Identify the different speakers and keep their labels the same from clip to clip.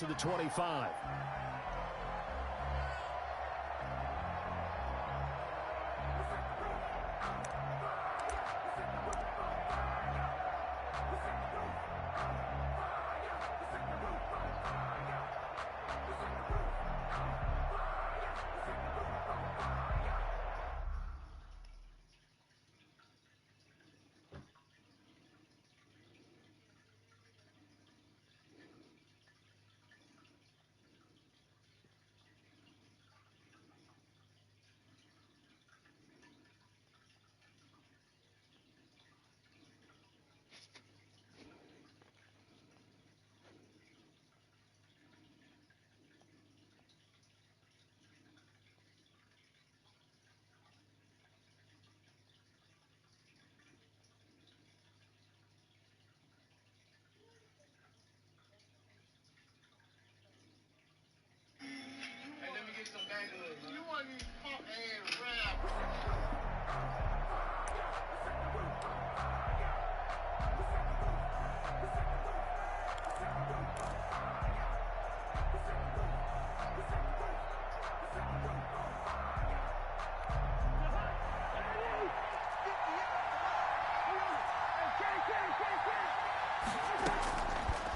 Speaker 1: to the 25.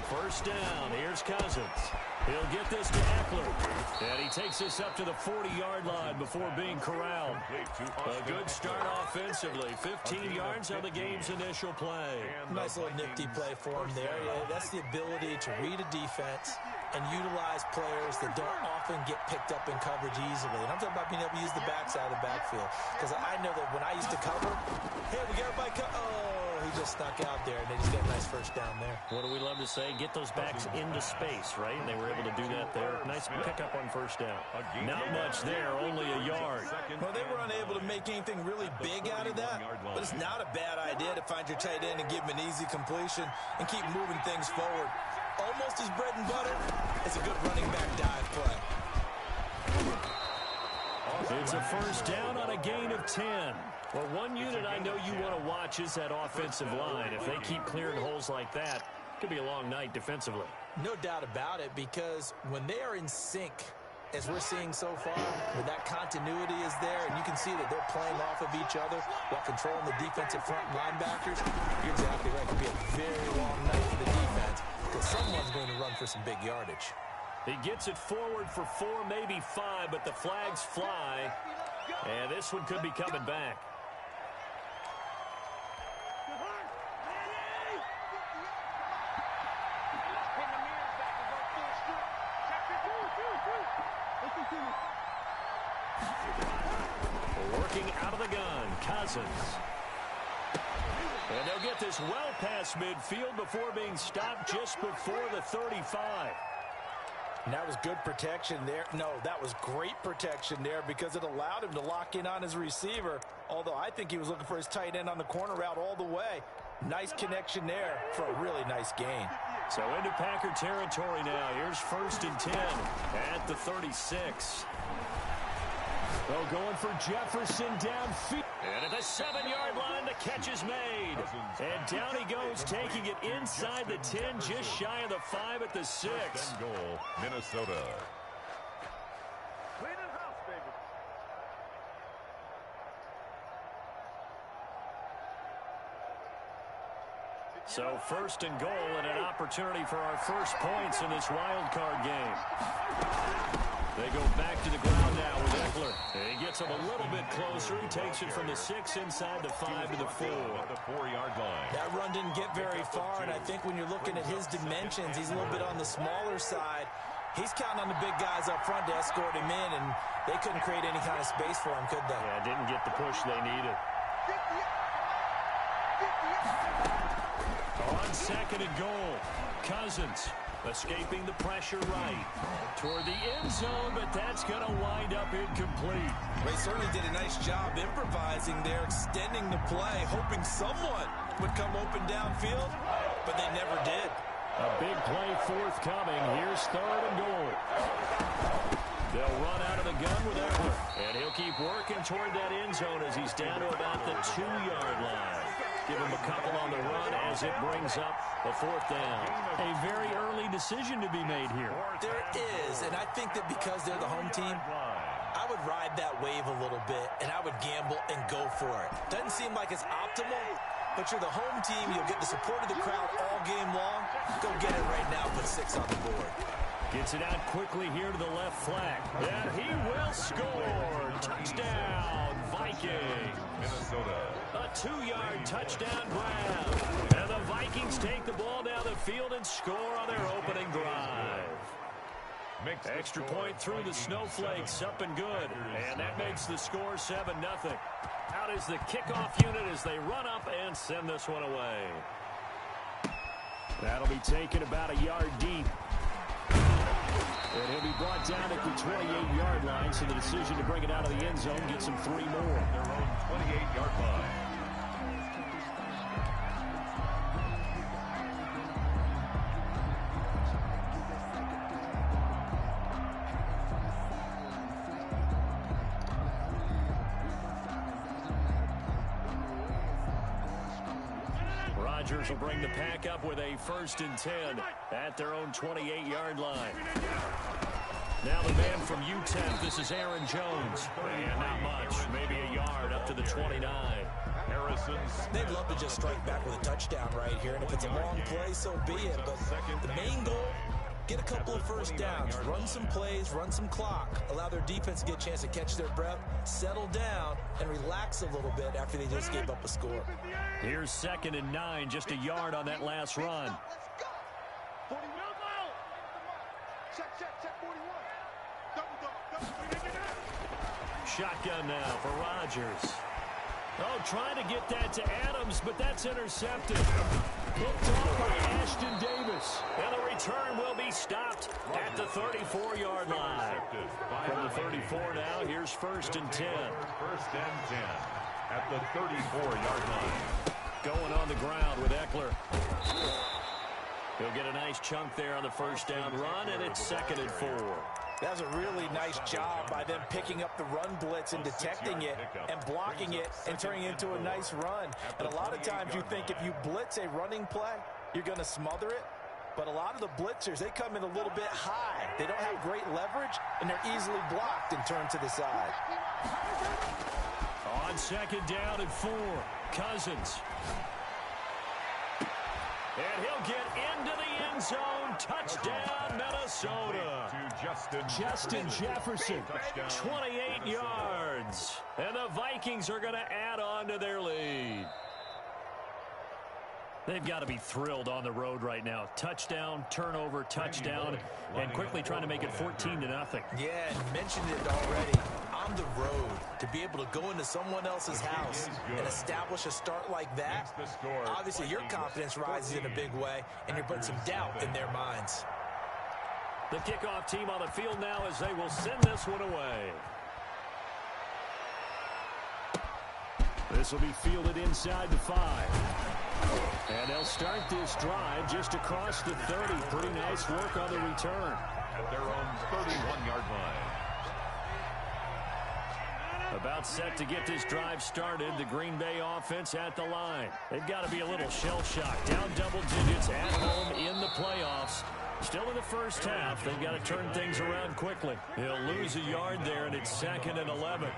Speaker 1: First down. Here's Cousins. He'll get this to Eckler. And he takes this up to the 40-yard line before being corralled. A good start offensively. 15 yards on the game's initial play.
Speaker 2: Nice little nifty play for him there. Yeah, that's the ability to read a defense and utilize players that don't often get picked up in coverage easily. And I'm talking about being able to use the backside of the backfield. Because I know that when I used to cover, hey, we got everybody he just snuck out there, and they just got a nice first down there.
Speaker 1: What do we love to say? Get those backs into space, right? And they were able to do that there. Nice pickup on first down. Not much there, only a yard.
Speaker 2: Well, they were unable to make anything really big out of that, but it's not a bad idea to find your tight end and give him an easy completion and keep moving things forward. Almost his bread and butter. It's a good running back dive play.
Speaker 1: It's a first down on a gain of 10. Well, one unit I know you want to watch is that offensive line. If they keep clearing holes like that, it could be a long night defensively.
Speaker 2: No doubt about it, because when they are in sync, as we're seeing so far, where that continuity is there, and you can see that they're playing off of each other while controlling the defensive front linebackers, you're exactly right. It could be a very long night for the defense, because someone's going to run for some big yardage.
Speaker 1: He gets it forward for 4, maybe 5, but the flags fly, and this one could be coming back. Working out of the gun, Cousins. And they'll get this well past midfield before being stopped just before the 35.
Speaker 2: And that was good protection there. No, that was great protection there because it allowed him to lock in on his receiver, although I think he was looking for his tight end on the corner route all the way. Nice connection there for a really nice gain.
Speaker 1: So into Packer territory now. Here's 1st and 10 at the 36. Oh, going for Jefferson downfield. And at the 7-yard line, the catch is made. And down he goes, taking it inside the 10, just shy of the 5 at the 6.
Speaker 3: Goal, Minnesota.
Speaker 1: So 1st and goal and an opportunity for our first points in this wild card game. They go back to the ground now with Eckler. And he gets him a little bit closer. He takes it from the 6 inside the 5 to the 4.
Speaker 3: The 4-yard line.
Speaker 2: That run didn't get very far, and I think when you're looking at his dimensions, he's a little bit on the smaller side. He's counting on the big guys up front to escort him in, and they couldn't create any kind of space for him, could they?
Speaker 1: Yeah, didn't get the push they needed. On 2nd and goal, Cousins escaping the pressure right toward the end zone, but that's going to wind up incomplete.
Speaker 2: They certainly did a nice job improvising there, extending the play, hoping someone would come open downfield, but they never did.
Speaker 1: A big play forthcoming. Here's 3rd and goal. They'll run out of the gun with Eckler, and he'll keep working toward that end zone as he's down to about the 2-yard line. Give him a couple on the run as it brings up a 4th down.
Speaker 4: A very early decision to be made here.
Speaker 2: There is, and I think that because they're the home team, I would ride that wave a little bit, and I would gamble and go for it. Doesn't seem like it's optimal, but you're the home team. You'll get the support of the crowd all game long. Go get it right now. Put 6 on the board.
Speaker 1: Gets it out quickly here to the left flank. And he will score. Touchdown, Viking.
Speaker 3: Minnesota.
Speaker 1: A 2-yard touchdown grab. And the Vikings take the ball down the field and score on their opening drive. Extra point through the snowflakes, up and good. And that makes the score 7-0. Out is the kickoff unit as they run up and send this one away. That'll be taken about a yard deep. And he'll be brought down at the 28-yard line, so the decision to bring it out of the end zone gets him 3 more.
Speaker 3: Their own 28-yard line.
Speaker 1: Rodgers will bring the pack up with a 1st and 10 at their own 28-yard line. Now the man from UTEP, this is Aaron Jones. And not much, maybe a yard up to the 29.
Speaker 2: They'd love to just strike back with a touchdown right here, and if it's a long play, so be it. But the main goal, get a couple of 1st downs, run some plays, run some clock, allow their defense to get a chance to catch their breath, settle down, and relax a little bit after they just gave up a score.
Speaker 1: Here's 2nd and 9, just a yard on that last run. Shotgun now for Rodgers. Oh, trying to get that to Adams, but that's intercepted. Picked off by Ashton Davis. And the return will be stopped at the 34-yard line. From the 34 now, here's 1st and 10.
Speaker 3: 1st and 10 at the 34-yard line.
Speaker 1: Going on the ground with Eckler. He'll get a nice chunk there on the 1st down run, and it's 2nd and 4.
Speaker 2: That was a really nice job by them picking up the run blitz and detecting it and blocking it and turning it into a nice run. And a lot of times you think if you blitz a running play, you're going to smother it. But a lot of the blitzers, they come in a little bit high. They don't have great leverage, and they're easily blocked and turned to the side.
Speaker 1: On 2nd down and 4, Cousins. And he'll get into the end zone. Touchdown, Minnesota.
Speaker 3: To
Speaker 1: Justin Jefferson, 28 yards. And the Vikings are going to add on to their lead. They've got to be thrilled on the road right now. Touchdown, turnover, touchdown, and quickly trying to make it 14-0.
Speaker 2: Yeah, and mentioned it already. On the road, to be able to go into someone else's house and establish a start like that, obviously your confidence rises in a big way, and you're putting some doubt in their minds.
Speaker 1: The kickoff team on the field now as they will send this one away. This will be fielded inside the 5. And they'll start this drive just across the 30. Pretty nice work on the return.
Speaker 3: At their own 31-yard line.
Speaker 1: About set to get this drive started. The Green Bay offense at the line. They've got to be a little shell-shocked. Down double digits at home in the playoffs. Still in the first half. They've got to turn things around quickly. They'll lose a yard there, and it's 2nd and 11.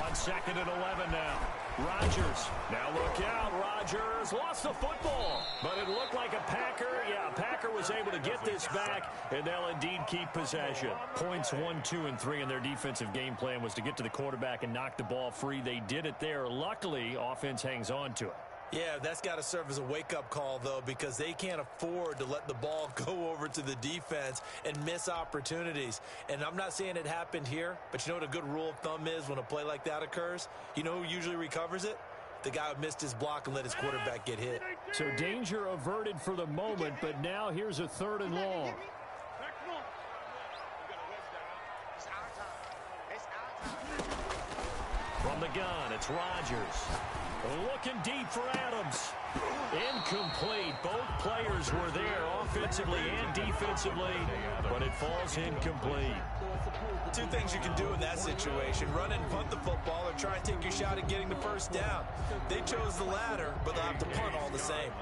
Speaker 1: On 2nd and 11 now. Rodgers. Now look out. Rodgers lost the football. But it looked like a Packer. Yeah, Packer was able to get this back, and they'll indeed keep possession. Points 1, 2, and 3 in their defensive game plan was to get to the quarterback and knock the ball free. They did it there. Luckily, offense hangs on to it.
Speaker 2: Yeah, that's got to serve as a wake-up call, though, because they can't afford to let the ball go over to the defense and miss opportunities. And I'm not saying it happened here, but you know what a good rule of thumb is when a play like that occurs? You know who usually recovers it? The guy who missed his block and let his quarterback get hit.
Speaker 1: So danger averted for the moment, but now here's a 3rd and long. From the gun, it's Rodgers. Looking deep for Adams. Incomplete. Both players were there offensively and defensively, but it falls incomplete.
Speaker 2: Two things you can do in that situation: run and punt the football, or try and take your shot at getting the first down. They chose the latter, but they'll have to punt all the same.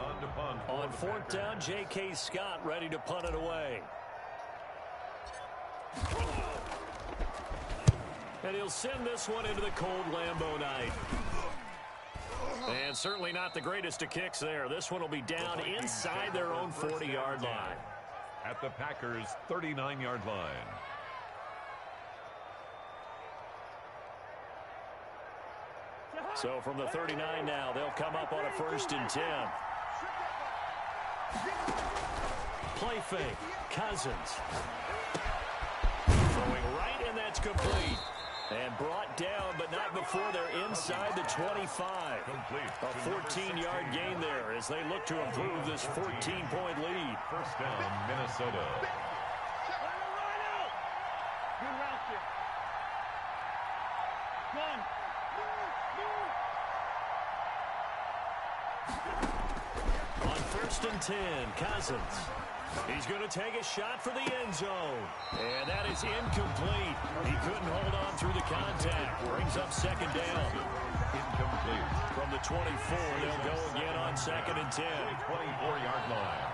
Speaker 1: On fourth down, J.K. Scott ready to punt it away. And he'll send this one into the cold Lambeau night. And certainly not the greatest of kicks there. This one will be down inside their own 40-yard line.
Speaker 3: At the Packers' 39-yard line.
Speaker 1: So from the 39 now, they'll come up on a 1st and 10. Play fake. Cousins. Throwing right, and that's complete. And brought down, but not before they're inside the 25. A 14-yard gain there as they look to improve this 14-point lead.
Speaker 3: First down, Minnesota.
Speaker 1: On 1st and 10, Cousins. He's going to take a shot for the end zone. And that is incomplete. He couldn't hold on through the contact. Brings up 2nd down.
Speaker 3: Incomplete.
Speaker 1: From the 24, they'll go again on 2nd and 10.
Speaker 3: 24-yard line.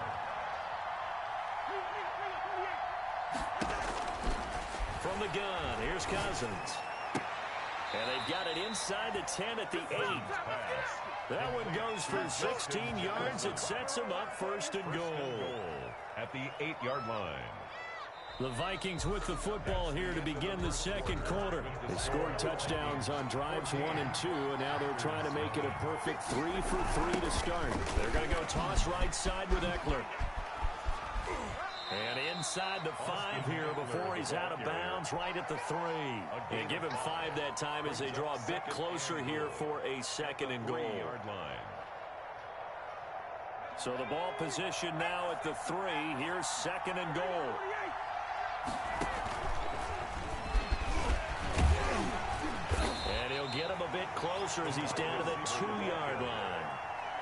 Speaker 1: From the gun, here's Cousins. And they've got it inside the 10 at the 8. That one goes for 16 yards. It sets them up 1st and goal.
Speaker 3: At the 8-yard line.
Speaker 1: The Vikings with the football here to begin the 2nd quarter. They scored touchdowns on drives 1 and 2, and now they're trying to make it a perfect 3 for 3 to start. They're going to go toss right side with Eckler. And inside the 5 here before he's out of bounds, right at the 3. And give him 5 that time as they draw a bit closer here for a 2nd and goal. So the ball position now at the 3. Here's 2nd and goal. And he'll get him a bit closer as he's down to the 2-yard line.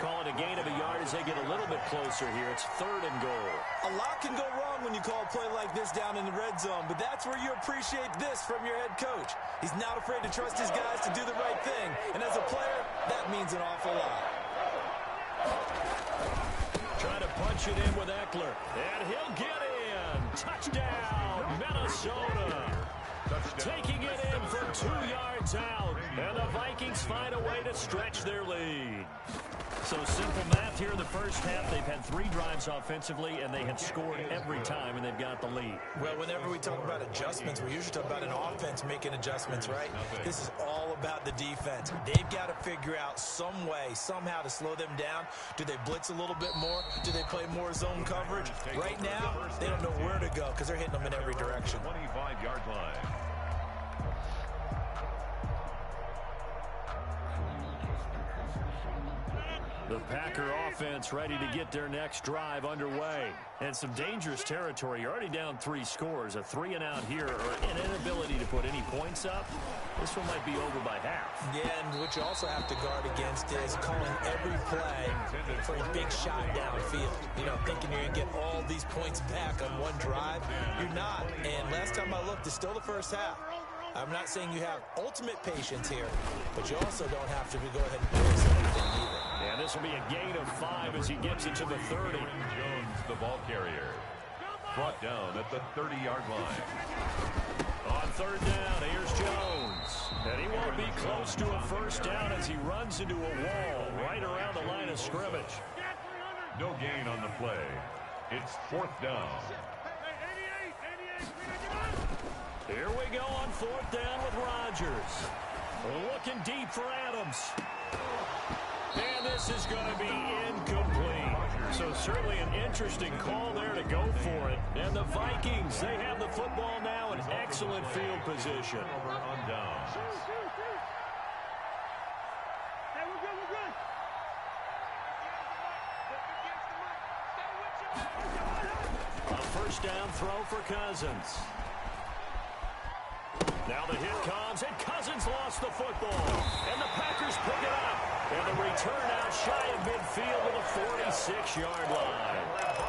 Speaker 1: Call it a gain of a yard as they get a little bit closer here. It's 3rd and goal.
Speaker 2: A lot can go wrong when you call a play like this down in the red zone, but that's where you appreciate this from your head coach. He's not afraid to trust his guys to do the right thing, and as a player, that means an awful lot.
Speaker 1: Trying to punch it in with Eckler, and he'll get in. Touchdown, Minnesota. Taking it in from 2 yards out, and the Vikings find a way to stretch their lead. So simple math here in the first half. They've had 3 drives offensively, and they have scored every time, and they've got the lead.
Speaker 2: Well, whenever we talk about adjustments, we usually talk about an offense making adjustments, right? This is all about the defense. They've got to figure out some way, somehow to slow them down. Do they blitz a little bit more? Do they play more zone coverage? Right now, they don't know where to go because they're hitting them in every direction.
Speaker 3: 25-yard line.
Speaker 1: The Packer offense ready to get their next drive underway. And some dangerous territory. You're already down 3 scores. A 3-and-out here, or an inability to put any points up. This one might be over by half.
Speaker 2: Yeah, and what you also have to guard against is calling every play for a big shot downfield. You know, thinking you're going to get all these points back on one drive. You're not. And last time I looked, it's still the first half. I'm not saying you have ultimate patience here, but you also don't have to go ahead and force anything either.
Speaker 1: And this will be a gain of 5 as he gets it to the 30.
Speaker 3: Jones, the ball carrier. Brought down at the 30-yard line.
Speaker 1: On 3rd down, here's Jones. And he won't be close to a first down as he runs into a wall right around the line of scrimmage.
Speaker 3: No gain on the play. It's 4th down.
Speaker 1: Here we go on 4th down with Rodgers. Looking deep for Adams. And this is going to be incomplete. So certainly an interesting call there to go for it. And the Vikings, they have the football now in excellent field position.
Speaker 3: Over on downs.
Speaker 1: A first down throw for Cousins. Now the hit comes, and Cousins lost the football. And the Packers pick it up. And the return out shy of midfield to the 46-yard line.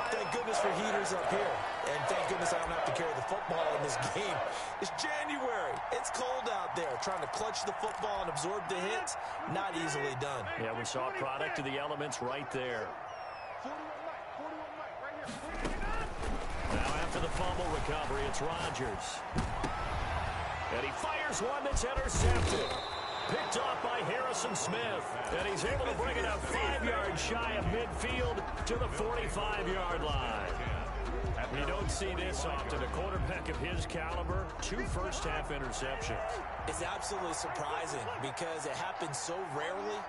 Speaker 2: Thank goodness for heaters up here. And thank goodness I don't have to carry the football in this game. It's January. It's cold out there. Trying to clutch the football and absorb the hits, not easily done.
Speaker 1: Yeah, we saw a product of the elements right there. Now after the fumble recovery, it's Rodgers. And he fires one that's intercepted. Picked off by Harrison Smith. And he's able to bring it up 5 yards shy of midfield to the 45-yard line. We don't see this often. A quarterback of his caliber, 2 first-half interceptions.
Speaker 2: It's absolutely surprising because it happens so rarely.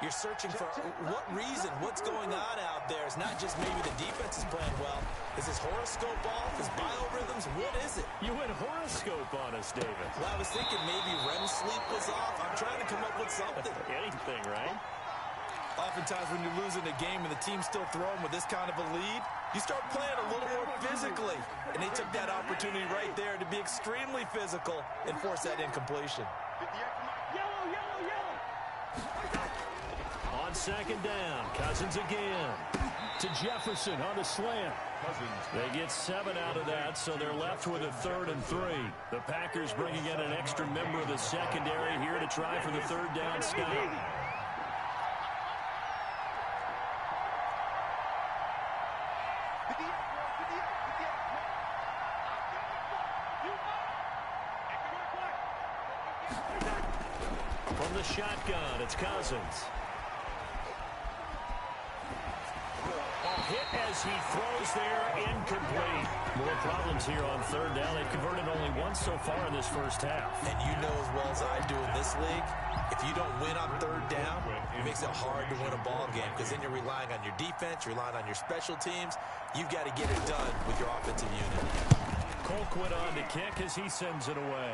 Speaker 2: You're searching for what reason, what's going on out there. It's not just maybe the defense is playing well. Is his horoscope off? His biorhythms? What is it?
Speaker 1: You went horoscope on us, David.
Speaker 2: Well, I was thinking maybe REM sleep was off. I'm trying to come up with something.
Speaker 1: Anything, right?
Speaker 2: Oftentimes when you're losing a game and the team's still throwing with this kind of a lead, you start playing a little more physically. And they took that opportunity right there to be extremely physical and force that incompletion.
Speaker 1: On second down, Cousins again. To Jefferson on the slant. They get 7 out of that, so they're left with a 3rd and 3. The Packers bringing in an extra member of the secondary here to try for the 3rd down stop. From the shotgun, it's Cousins. Hit as he throws there, incomplete. More problems here on 3rd down. They've converted only once so far in this first half.
Speaker 2: And you know as well as I do in this league, if you don't win on 3rd down, it makes it hard to win a ball game because then you're relying on your defense, you're relying on your special teams. You've got to get it done with your offensive unit.
Speaker 1: Colquitt on to kick as he sends it away.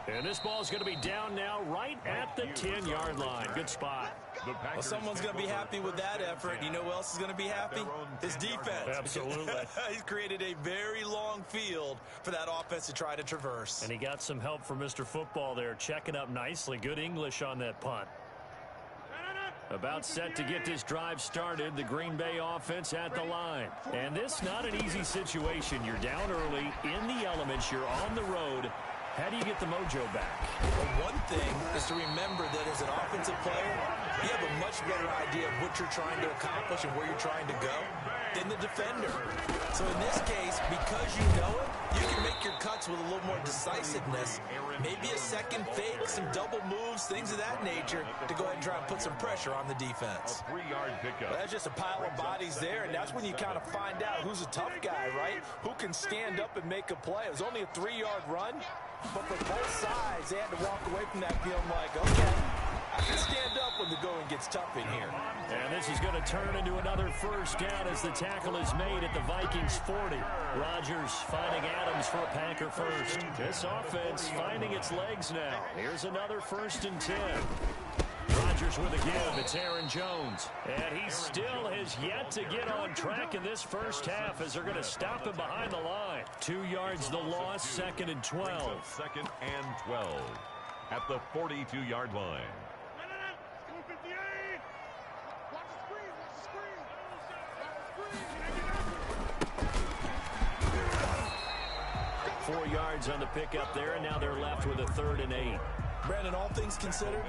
Speaker 1: And this ball's going to be down now right at the 10-yard line. Good spot.
Speaker 2: Well, someone's going to be happy with that effort. You know who else is going to be happy? His defense.
Speaker 1: Absolutely.
Speaker 2: He's created a very long field for that offense to try to traverse.
Speaker 1: And he got some help from Mr. Football there, checking up nicely. Good English on that punt. About set to get this drive started, the Green Bay offense at the line. And this not an easy situation. You're down early, in the elements, you're on the road. How do you get the mojo back?
Speaker 2: Well, one thing is to remember that as an offensive player, you have a much better idea of what you're trying to accomplish and where you're trying to go than the defender. So in this case, because you know it, you can make your cuts with a little more decisiveness. Maybe a second fake, some double moves, things of that nature to go ahead and try and put some pressure on the defense.
Speaker 3: A 3-yard pickup.
Speaker 2: Well, that's just a pile of bodies there, and that's when you kind of find out who's a tough guy, right? Who can stand up and make a play. It was only a 3-yard run, but for both sides, they had to walk away from that feeling like, okay, I can stand up when the going gets tough in here.
Speaker 1: And this is going to turn into another first down as the tackle is made at the Vikings 40. Rodgers finding Adams for a Packer first. This offense finding its legs now. Here's another 1st and 10. Rodgers with a give. It's Aaron Jones. And he still has yet to get on track in this first half as they're going to stop him behind the line. 2 yards the loss, 2nd and 12.
Speaker 3: 2nd and 12 at the 42-yard line.
Speaker 1: 4 yards on the pickup there, and now they're left with a 3rd and 8.
Speaker 2: Brandon, all things considered,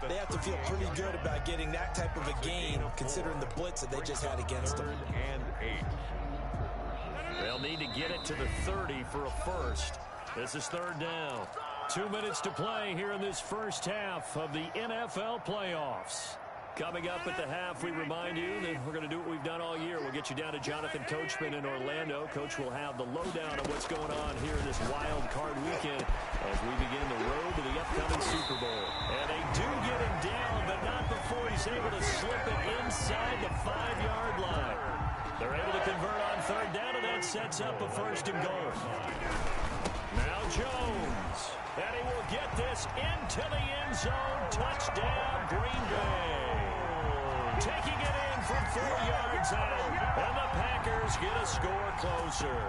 Speaker 2: they have to feel pretty good about getting that type of a gain, considering the blitz that they just had against them.
Speaker 3: 3rd and 8.
Speaker 1: They'll need to get it to the 30 for a first. This is 3rd down. 2 minutes to play here in this first half of the NFL playoffs. Coming up at the half, we remind you that we're going to do what we've done all year. We'll get you down to Jonathan Coachman in Orlando. Coach will have the lowdown of what's going on here in this wild card weekend as we begin the road to the upcoming Super Bowl. And they do get him down, but not before he's able to slip it inside the 5-yard line. They're able to convert on 3rd down, and that sets up a 1st and goal. Now Jones. And he will get this into the end zone. Touchdown, Green Bay. Taking it in from 4 yards out. And the Packers get a score closer.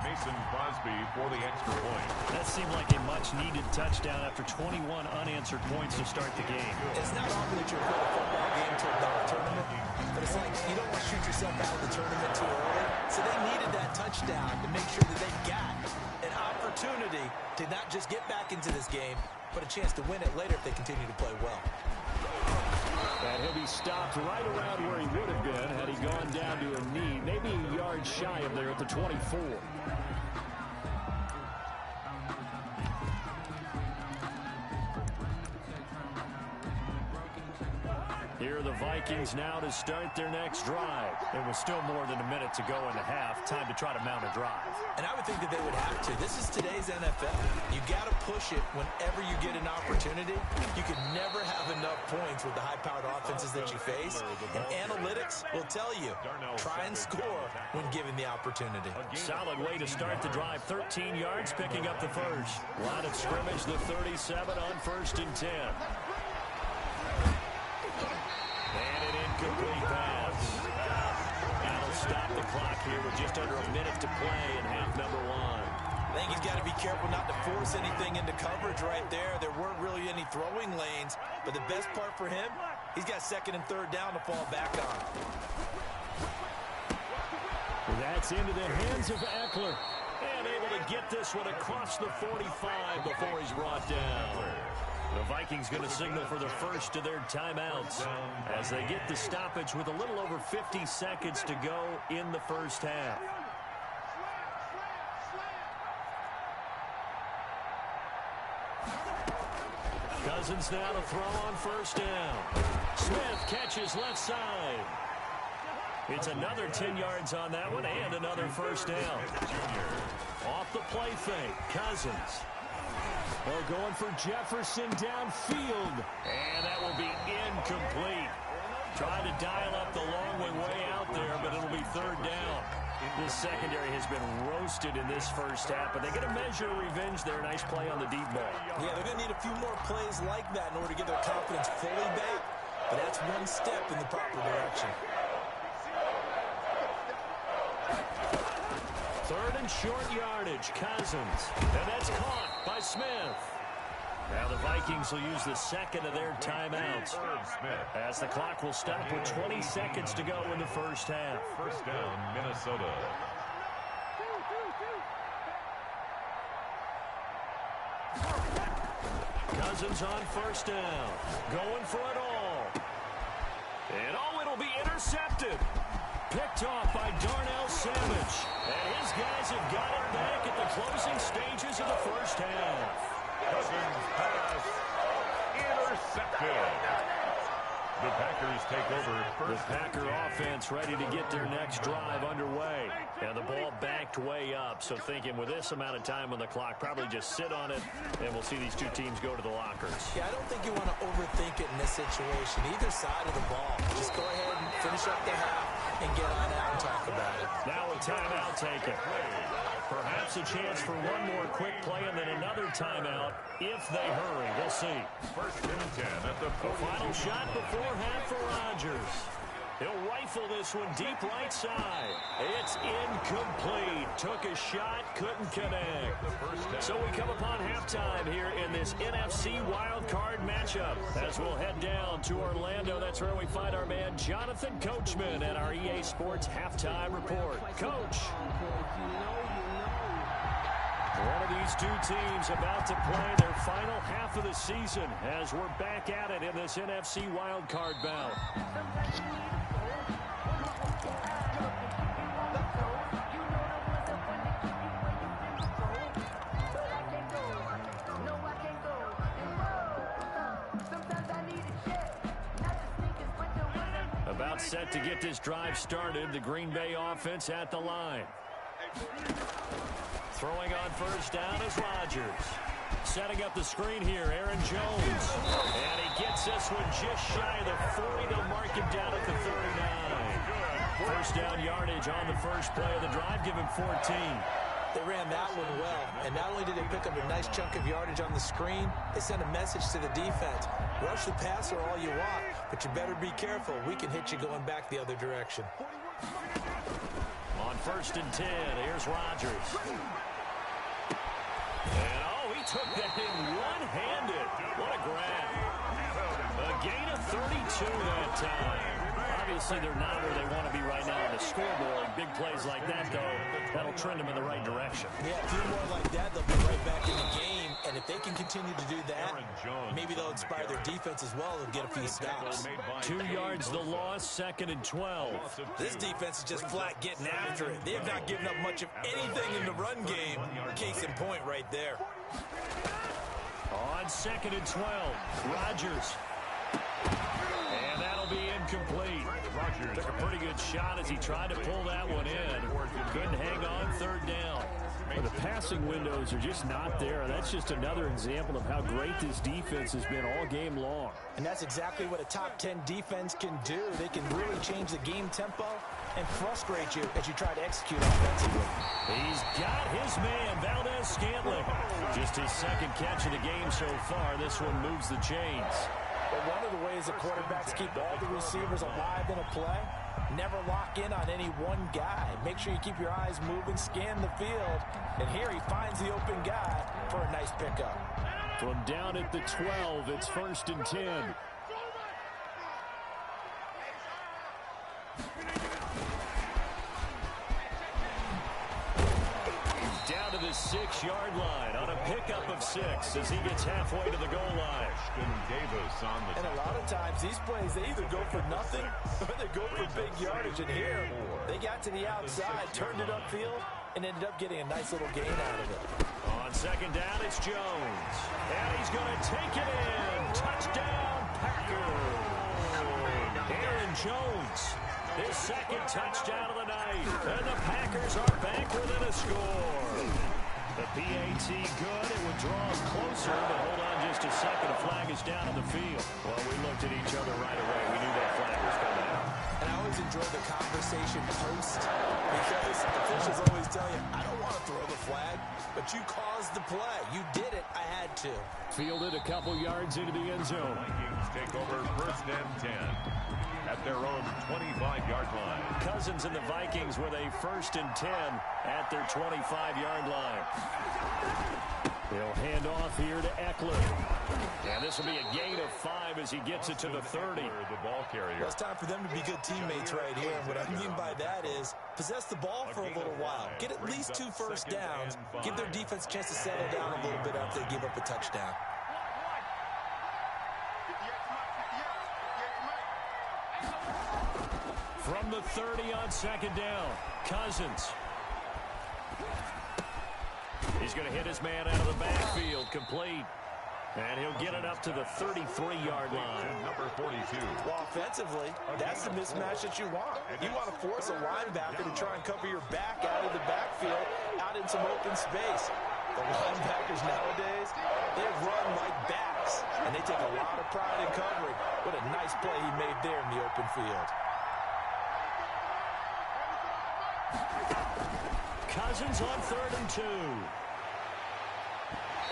Speaker 3: Mason Crosby for the extra point.
Speaker 1: That seemed like a much-needed touchdown after 21 unanswered points to start the game.
Speaker 2: It's not often that you put a football game to a golf tournament, but it's like you don't want to shoot yourself out of the tournament too early. So they needed that touchdown to make sure that they got an opportunity to not just get back into this game, but a chance to win it later if they continue to play well.
Speaker 1: And he'll be stopped right around where he would have been had he gone down to a knee, maybe a yard shy of there at the 24. Here are the Vikings now to start their next drive. There was still more than a minute to go in the half. Time to try to mount a drive.
Speaker 2: And I would think that they would have to. This is today's NFL. You got to push it whenever you get an opportunity. You can never have enough points with the high-powered offenses that you face. And analytics will tell you, try and score when given the opportunity.
Speaker 1: Solid way to start the drive. 13 yards, picking up the first. Line of scrimmage, the 37 on 1st and 10. And an incomplete pass. That'll stop the clock here with just under a minute to play in half number 1.
Speaker 2: I think he's got to be careful not to force anything into coverage right there. There weren't really any throwing lanes, but the best part for him, he's got 2nd and 3rd down to fall back on.
Speaker 1: That's into the hands of Eckler. And able to get this one across the 45 before he's brought down. The Vikings going to signal for the first of their timeouts as they get the stoppage with a little over 50 seconds to go in the first half. Cousins now to throw on 1st down. Smith catches left side. It's another 10 yards on that one and another 1st down. Off the play fake, Cousins. They're going for Jefferson downfield. And that will be incomplete. Trying to dial up the long way out there, but it'll be 3rd down. This secondary has been roasted in this first half, but they get a measure of revenge there. Nice play on the deep ball.
Speaker 2: Yeah, they're going to need a few more plays like that in order to get their confidence fully back, but that's one step in the proper direction.
Speaker 1: 3rd and short yardage, Cousins. And that's caught by Smith. Now the Vikings will use the 2nd of their timeouts as the clock will stop with 20 seconds to go in the first half.
Speaker 3: 1st down, Minnesota.
Speaker 1: Cousins on 1st down. Going for it all. And it'll be intercepted. Picked off by Darnell Savage. And his guys have got it back at the closing stages of the first half.
Speaker 3: Cousins pass intercepted. The Packers take over first.
Speaker 1: The Packer offense ready to get their next drive underway. And the ball backed way up. So thinking with this amount of time on the clock, probably just sit on it, and we'll see these two teams go to the lockers.
Speaker 2: Yeah, I don't think you want to overthink it in this situation. Either side of the ball. Just go ahead and finish up the half and get on out and talk about it.
Speaker 1: Now a timeout taken. Perhaps a chance for one more quick play and then another timeout if they hurry. We'll see.
Speaker 3: 1st and 10 at the
Speaker 1: final shot before half for Rodgers. He'll rifle this one deep right side. It's incomplete. Took a shot, couldn't connect. So we come upon halftime here in this NFC wildcard matchup. As we'll head down to Orlando, that's where we find our man Jonathan Coachman at our EA Sports Halftime Report. Coach. One of these two teams about to play their final half of the season as we're back at it in this NFC wildcard bout. About set to get this drive started, the Green Bay offense at the line. Throwing on 1st down is Rodgers. Setting up the screen here, Aaron Jones. And he gets this one just shy of the 40. They'll mark him down at the 39. 1st down yardage on the first play of the drive. Give him 14.
Speaker 2: They ran that one well, and not only did they pick up a nice chunk of yardage on the screen, they sent a message to the defense. Rush the passer all you want, but you better be careful. We can hit you going back the other direction.
Speaker 1: On 1st and 10, here's Rodgers. And, he took that in one-handed. What a grab. A gain of 32 that time. Obviously, they're not where they want to be right now on the scoreboard. Big plays like that, though, that'll trend them in the right direction.
Speaker 2: Yeah, a few more like that, they'll be right back in the game. And if they can continue to do that, maybe they'll inspire their defense as well. They'll get a few stops.
Speaker 1: 2 yards the loss, 2nd and 12.
Speaker 2: This defense is just flat getting after it. They have not given up much of anything in the run game. Case in point right there.
Speaker 1: On 2nd and 12, Rodgers. And that'll be incomplete. Took a pretty good shot as he tried to pull that one in. Couldn't hang on 3rd down.
Speaker 4: Well, the passing windows are just not there. That's just another example of how great this defense has been all game long.
Speaker 2: And that's exactly what a top 10 defense can do. They can really change the game tempo and frustrate you as you try to execute offensively.
Speaker 1: He's got his man, Valdez-Scantling. Just his 2nd catch of the game so far. This one moves the chains.
Speaker 2: But one of the ways that quarterbacks keep all the receivers alive in a play, never lock in on any one guy. Make sure you keep your eyes moving, scan the field. And here he finds the open guy for a nice pickup.
Speaker 4: From down at the 12, it's 1st and 10.
Speaker 1: Down to the 6-yard line on a pickup of 6 as he gets halfway to the goal line.
Speaker 2: And a lot of times these plays, they either go for nothing or they go for big yardage. And here, they got to the outside, turned it upfield, and ended up getting a nice little gain out of it.
Speaker 1: On 2nd down, it's Jones. And he's going to take it in. Touchdown, Packers. Aaron Jones, his 2nd touchdown of the night. And the Packers are back within a score. The PAT good. It would draw us closer, but hold on just a second. A flag is down on the field. Well, we looked at each other right away. We knew that flag was coming out.
Speaker 2: And I always enjoy the conversation post because officials always tell you, I don't want to throw the flag, but you caused the play. You did it. I had to.
Speaker 4: Fielded a couple yards into the end zone.
Speaker 3: Vikings take over 1st and 10 at their own 25-yard line.
Speaker 1: Cousins and the Vikings with a 1st and 10 at their 25-yard line.
Speaker 4: They'll hand off here to Eckler.
Speaker 1: And this will be a gain of 5 as he gets it to the 30.
Speaker 3: The ball carrier.
Speaker 2: Well, it's time for them to be good teammates right here. And what I mean by that is possess the ball for a little while. Get at least 2 first downs. Give their defense a chance to settle down a little bit after they give up a touchdown.
Speaker 1: From the 30 on 2nd down, Cousins. He's going to hit his man out of the backfield, complete. And he'll get it up to the 33-yard line.
Speaker 3: Number 42.
Speaker 2: Well, offensively, that's the mismatch that you want. You want to force a linebacker to try and cover your back out of the backfield, out in some open space. The linebackers nowadays, they run like backs, and they take a lot of pride in covering. What a nice play he made there in the open field.
Speaker 1: Cousins on 3rd and 2.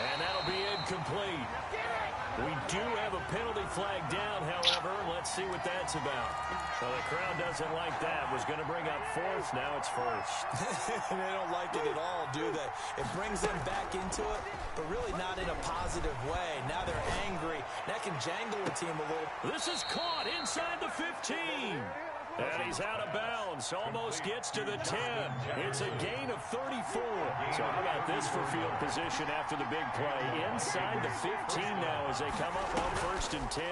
Speaker 1: And that'll be incomplete. We do have a penalty flag down, however. Let's see what that's about. So the crowd doesn't like that. Was going to bring up 4th. Now it's 1st.
Speaker 2: They don't like it at all, do they? It brings them back into it, but really not in a positive way. Now they're angry. That can jangle a team a little.
Speaker 1: This is caught inside the 15. And he's out of bounds. Almost gets to the 10. It's a gain of 34. So how about this for field position after the big play? Inside the 15 now as they come up on 1st and 10.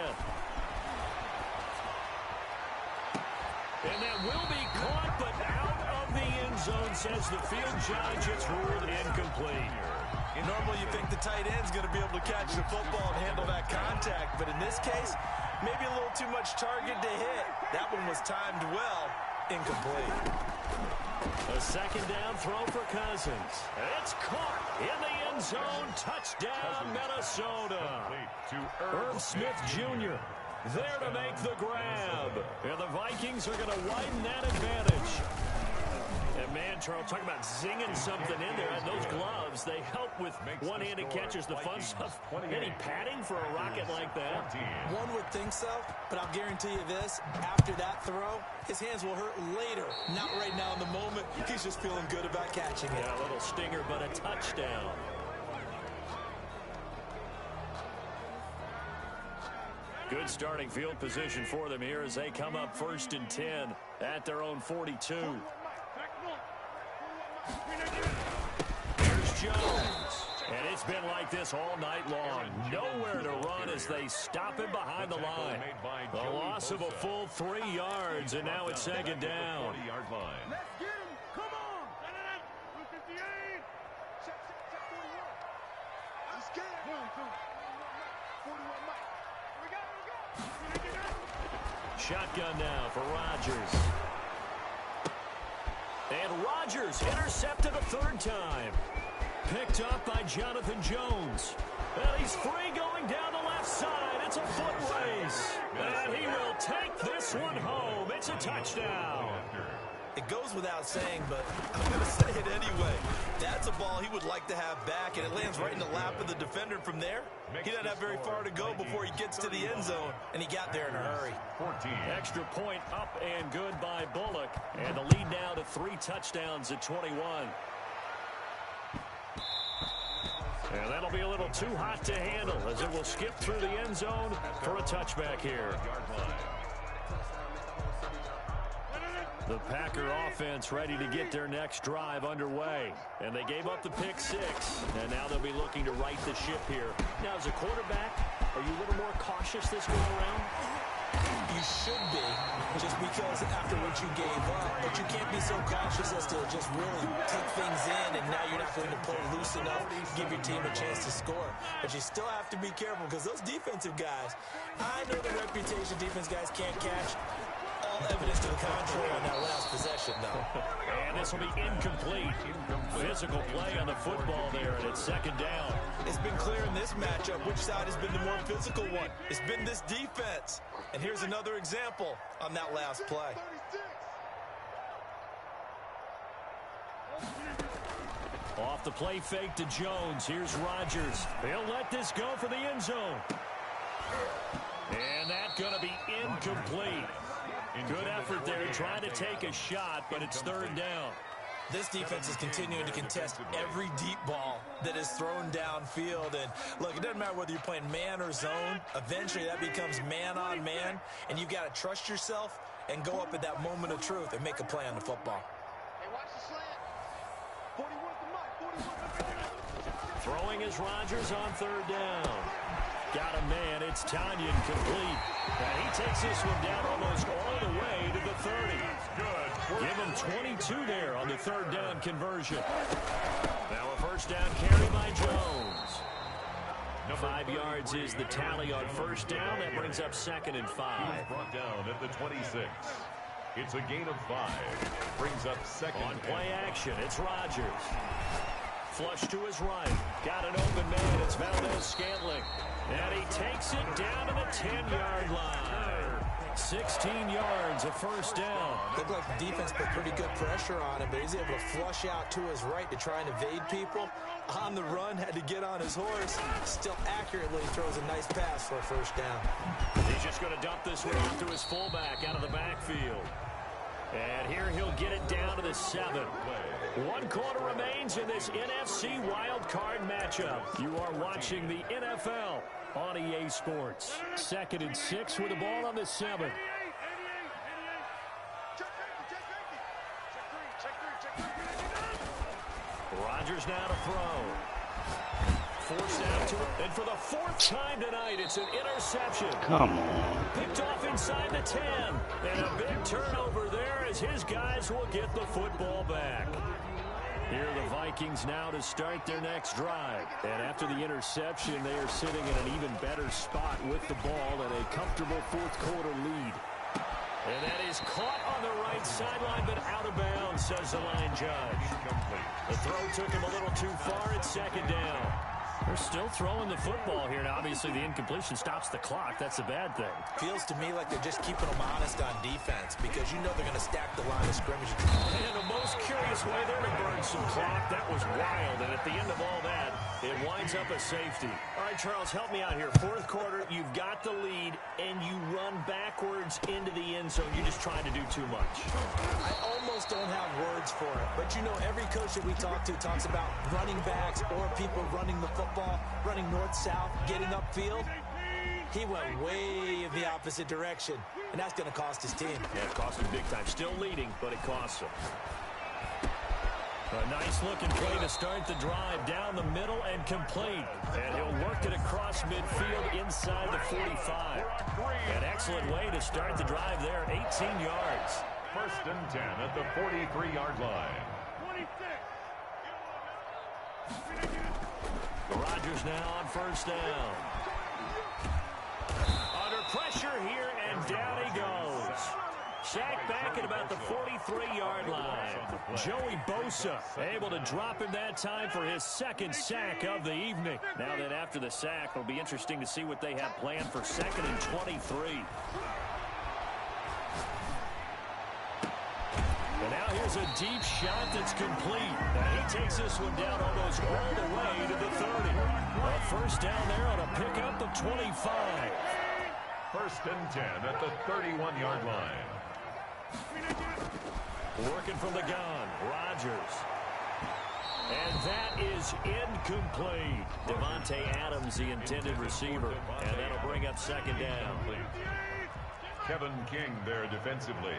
Speaker 1: And that will be caught, but out of the end zone, says the field judge. It's ruled incomplete.
Speaker 2: Normally you think the tight end's going to be able to catch the football and handle that contact, but in this case, maybe a little too much target to hit. That one was timed well. Incomplete.
Speaker 1: A 2nd down throw for Cousins. It's caught in the end zone. Touchdown, Minnesota. Irv Smith Jr. there to make the grab. And the Vikings are going to widen that advantage. And man, Charles, talking about zinging something in there. And those gloves, they help with one-handed catches, the fun stuff. Any padding for a rocket like that?
Speaker 2: One would think so, but I'll guarantee you this. After that throw, his hands will hurt later, not right now in the moment. He's he's just feeling good about catching it.
Speaker 1: Yeah, a little stinger, but a touchdown. Good starting field position for them here as they come up 1st and 10 at their own 42. Here's Jones. And it's been like this all night long. Nowhere to run as they stop him behind the line. The loss of a full 3 yards, and now it's 2nd down.
Speaker 5: Let's get him. Come on. 158. Let's get it. 41 Mike. We got.
Speaker 1: Shotgun now for Rodgers. And Rodgers intercepted a 3rd time. Picked up by Jonathan Jones. And he's free going down the left side. It's a foot race. And he will take this one home. It's a touchdown.
Speaker 2: It goes without saying, but I'm going to say it anyway. That's a ball he would like to have back, and it lands right in the lap of the defender from there. He doesn't have very far to go before he gets to the end zone, and he got there in a hurry.
Speaker 3: 14.
Speaker 1: Extra point up and good by Bullock. And the lead now to 3 touchdowns at 21. And that'll be a little too hot to handle as it will skip through the end zone for a touchback here. The Packer offense ready to get their next drive underway. And they gave up the pick 6, and now they'll be looking to right the ship here. Now, as a quarterback, are you a little more cautious this go around?
Speaker 2: You should be, just because after what you gave up, but you can't be so cautious as to just really take things in, and now you're not going to play loose enough to give your team a chance to score. But you still have to be careful because those defensive guys, I know the reputation defense guys can't catch. All evidence to the contrary on that last possession, though.
Speaker 1: And this will be incomplete. Physical play on the football there, and it's 2nd down.
Speaker 2: It's been clear in this matchup which side has been the more physical one. It's been this defense. And here's another example on that last play.
Speaker 1: Off the play fake to Jones. Here's Rodgers. He'll let this go for the end zone. And that's going to be incomplete. Good effort there trying to take a shot, but it's 3rd down.
Speaker 2: This defense is continuing to contest every deep ball that is thrown downfield. And, look, it doesn't matter whether you're playing man or zone. Eventually, that becomes man-on-man, and you've got to trust yourself and go up at that moment of truth and make a play on the football.
Speaker 5: Hey, watch the slant. 41
Speaker 1: Throwing is Rodgers on 3rd down. Got a man. It's Tanyan complete. And he takes this one down almost all the way to the 30. Good. Give him 22 there on the 3rd down conversion. Now a 1st down carry by Jones. 5 yards is the tally on 1st down. That brings up 2nd and 5.
Speaker 3: Brought down at the 26. It's a gain of 5. Brings up 2nd.
Speaker 1: On play action, it's Rodgers. Flush to his right. Got an open man. It's Valdez-Scantling. And he takes it down to the 10-yard line. 16 yards, a 1st down.
Speaker 2: Looked like the defense put pretty good pressure on him, but he's able to flush out to his right to try and evade people. On the run, had to get on his horse. Still accurately throws a nice pass for a 1st down.
Speaker 1: He's just going to dump this one off to his fullback out of the backfield. And here he'll get it down to the 7. 1 quarter remains in this NFC Wild Card matchup. You are watching the NFL on EA Sports. 2nd and 6 with the ball on the 7. Rodgers now to throw. Forced out to it. And for the 4th time tonight, it's an interception.
Speaker 6: Come on.
Speaker 1: Picked off inside the 10. And a big turnover there as his guys will get the football back. Here are the Vikings now to start their next drive. And after the interception, they are sitting in an even better spot with the ball and a comfortable 4th quarter lead. And that is caught on the right sideline, but out of bounds, says the line judge. The throw took him a little too far. It's 2nd down. They're still throwing the football here. Now, obviously, the incompletion stops the clock. That's a bad thing.
Speaker 2: Feels to me like they're just keeping them honest on defense because you know they're going to stack the line of scrimmage.
Speaker 1: And in the most curious way there to burn some clock. That was wild. And at the end of all that, it winds up a safety. All right, Charles, help me out here. 4th quarter, you've got the lead, and you run backwards into the end zone. You're just trying to do too much.
Speaker 2: I almost don't have words for it. But you know, every coach that we talk to talks about running backs or people running the football, running north-south, getting upfield. He went way in the opposite direction, and that's going to cost his team.
Speaker 1: Yeah, it cost him big time. Still leading, but it costs him. A nice-looking play to start the drive down the middle and complete. And he'll work it across midfield inside the 45. An excellent way to start the drive there, 18 yards.
Speaker 3: 1st and 10 at the 43-yard line.
Speaker 5: 26.
Speaker 1: Rodgers now on 1st down. Under pressure here, and down he goes. Sacked back at about the 43-yard line. Joey Bosa able to drop him that time for his 2nd sack of the evening. Now that after the sack, it'll be interesting to see what they have planned for 2nd and 23. And now here's a deep shot that's complete. And he takes this one down almost all the way to the 30. A 1st down there on a pickup of 25.
Speaker 3: 1st and 10 at the 31-yard line.
Speaker 1: Working from the gun, Rodgers. And that is incomplete. Devontae Adams, the intended receiver. And that'll bring up 2nd down.
Speaker 3: Kevin King there defensively.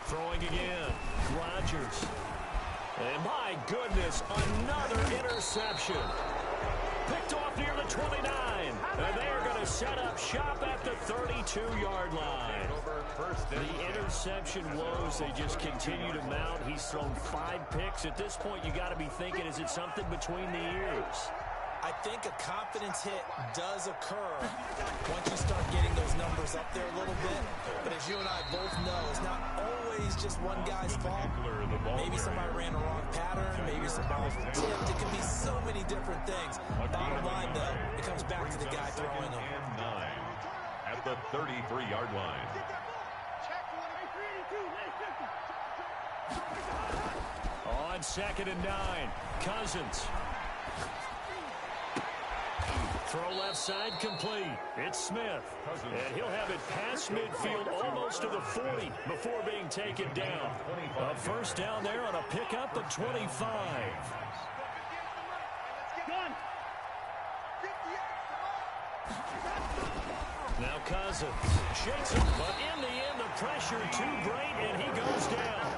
Speaker 1: Throwing again, Rodgers. And my goodness, another interception. Picked off near the 29. And they are going to set up shop at the 32-yard line. The interception woes, they just continue to mount. He's thrown 5 picks. At this point, you got to be thinking, is it something between the ears?
Speaker 2: I think a confidence hit does occur once you start getting those numbers up there a little bit. But as you and I both know, it's not always just one guy's fault. Maybe somebody ran the wrong pattern. Maybe some balls were tipped. It can be so many different things. Bottom line, though, it comes back to the guy throwing them.
Speaker 3: And 9 at the 33-yard line.
Speaker 1: On 2nd and 9, Cousins. Throw left side complete. It's Smith. And he'll have it past midfield almost to the 40 before being taken down. A 1st down there on a pickup of 25. Now Cousins shakes him, but in the end the pressure too great and he goes down.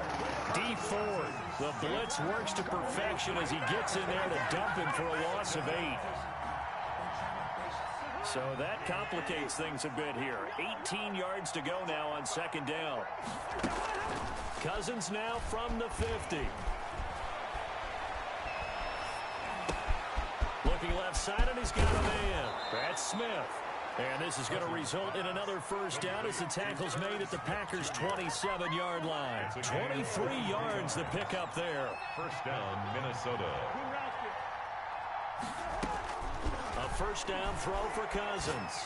Speaker 1: D Ford, the blitz works to perfection as he gets in there to dump him for a loss of 8. So that complicates things a bit here. 18 yards to go now on 2nd down. Cousins now from the 50. Looking left side, and he's got a man. That's Smith. And this is going to result in another 1st down as the tackle's made at the Packers' 27-yard line. 23 yards the pickup there.
Speaker 3: 1st down, Minnesota.
Speaker 1: A 1st down throw for Cousins.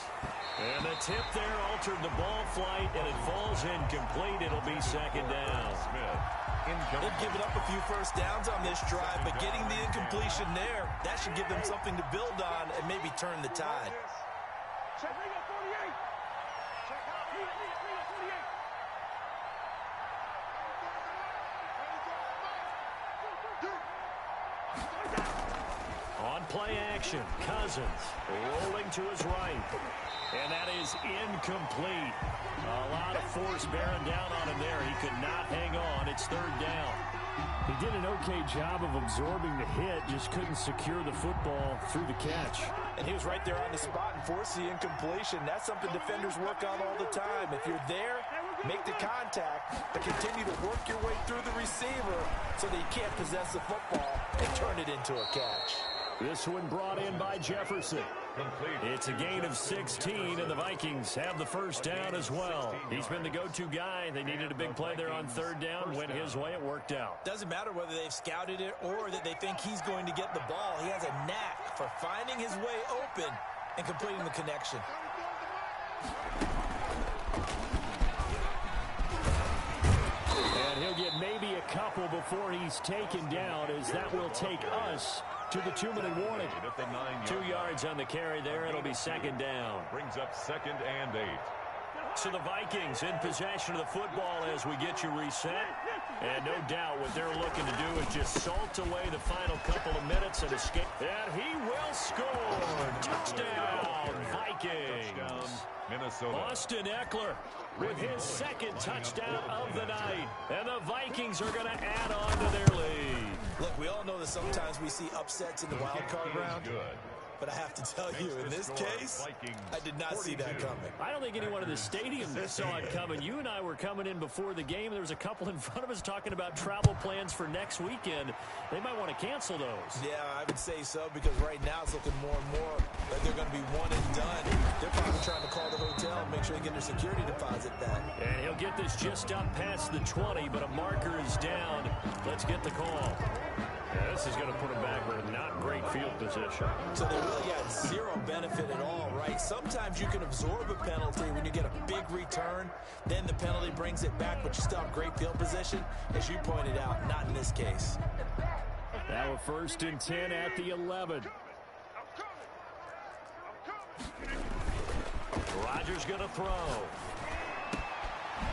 Speaker 1: And the tip there altered the ball flight, and it falls incomplete. It'll be 2nd down.
Speaker 2: They've given up a few 1st downs on this drive, but getting the incompletion there, that should give them something to build on and maybe turn the tide.
Speaker 5: Check, bring up 48. Check out. Bring up 48.
Speaker 1: On play action, Cousins rolling to his right. And that is incomplete. A lot of force bearing down on him there. He could not hang on. It's 3rd down.
Speaker 4: He did an okay job of absorbing the hit, just couldn't secure the football through the catch.
Speaker 2: And he was right there on the spot and forced the incompletion. That's something defenders work on all the time. If you're there, make the contact, but continue to work your way through the receiver so that you can't possess the football and turn it into a catch.
Speaker 1: This one brought in by Jefferson. It's a gain of 16, and the Vikings have the 1st down as well. He's been the go-to guy. They needed a big play there on 3rd down. Went his way. It worked out.
Speaker 2: Doesn't matter whether they've scouted it or that they think he's going to get the ball. He has a knack for finding his way open and completing the connection.
Speaker 1: And he'll get maybe a couple before he's taken down, as that will take us to the 2-minute warning. 2 yards on the carry there. It'll be 2nd down.
Speaker 3: Brings up 2nd and 8.
Speaker 1: So the Vikings in possession of the football as we get you reset. And no doubt what they're looking to do is just salt away the final couple of minutes and escape. And he will score. Touchdown, Vikings.
Speaker 3: Touchdown, Minnesota.
Speaker 1: Austin Eckler with his second touchdown of the night. And the Vikings are going to add on to their lead.
Speaker 2: Look, we all know that sometimes we see upsets in the wild card round.
Speaker 3: Good.
Speaker 2: But I have to tell you, in this case, I did not see that coming.
Speaker 4: I don't think anyone in the stadium saw it coming. You and I were coming in before the game. There was a couple in front of us talking about travel plans for next weekend. They might want to cancel those.
Speaker 2: Yeah, I would say so, because right now it's looking more and more like they're going to be one and done. They're probably trying to call the hotel and make sure they get their security deposit back.
Speaker 1: And he'll get this just up past the 20, but a marker is down. Let's get the call. Yeah, this is going to put him back with a not great field position.
Speaker 2: So they really got zero benefit at all, right? Sometimes you can absorb a penalty when you get a big return. Then the penalty brings it back, but you still have great field position. As you pointed out, not in this case.
Speaker 4: Now a 1st and 10 at the 11.
Speaker 1: Rodgers going to throw.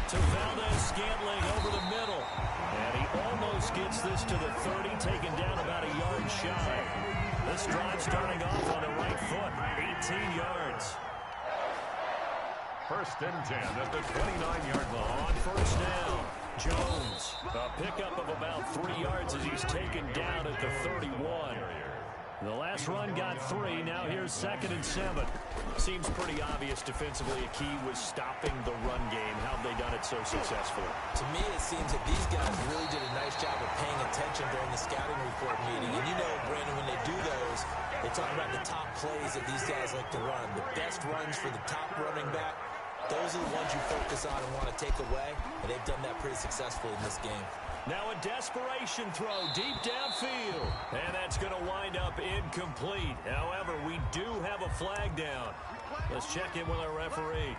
Speaker 1: To Valdez-Scantling over the middle. And he almost gets this to the 30, taken down about a yard shy. This drive starting off on the right foot, 18 yards.
Speaker 3: 1st and 10 at the 29-yard line.
Speaker 1: On first down, Jones. A pickup of about 3 yards as he's taken down at the 31. The last run got 3. Now here's 2nd and 7. Seems pretty obvious defensively a key was stopping the run game. How have they done it so successfully?
Speaker 2: To me, it seems that these guys really did a nice job of paying attention during the scouting report meeting. And you know, Brandon, when they do those, they talk about the top plays that these guys like to run. The best runs for the top running back, those are the ones you focus on and want to take away. And they've done that pretty successfully in this game.
Speaker 1: Now a desperation throw deep downfield. And that's going to wind up incomplete. However, we do have a flag down. Let's check in with our referee.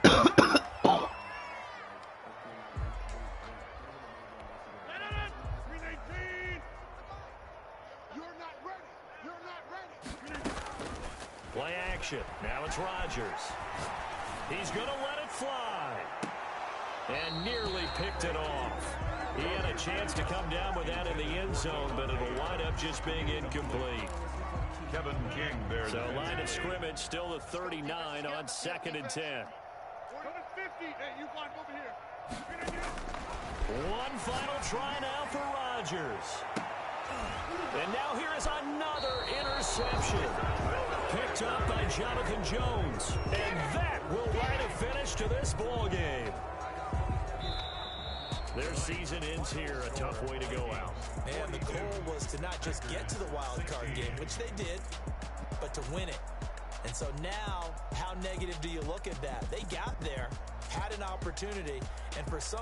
Speaker 1: Play action. Now it's Rodgers. He's going to let it fly. And nearly picked it off. He had a chance to come down with that in the end zone, but it'll wind up just being incomplete.
Speaker 3: Kevin King there.
Speaker 1: So line of scrimmage still at 39 on 2nd and 10. One final try now for Rodgers. And now here is another interception. Picked up by Jonathan Jones. And that will write a finish to this ball game. Their season ends here, a tough way to go out.
Speaker 2: And the goal was to not just get to the wild card game, which they did, but to win it. And so now, how negative do you look at that? They got there, had an opportunity, and for some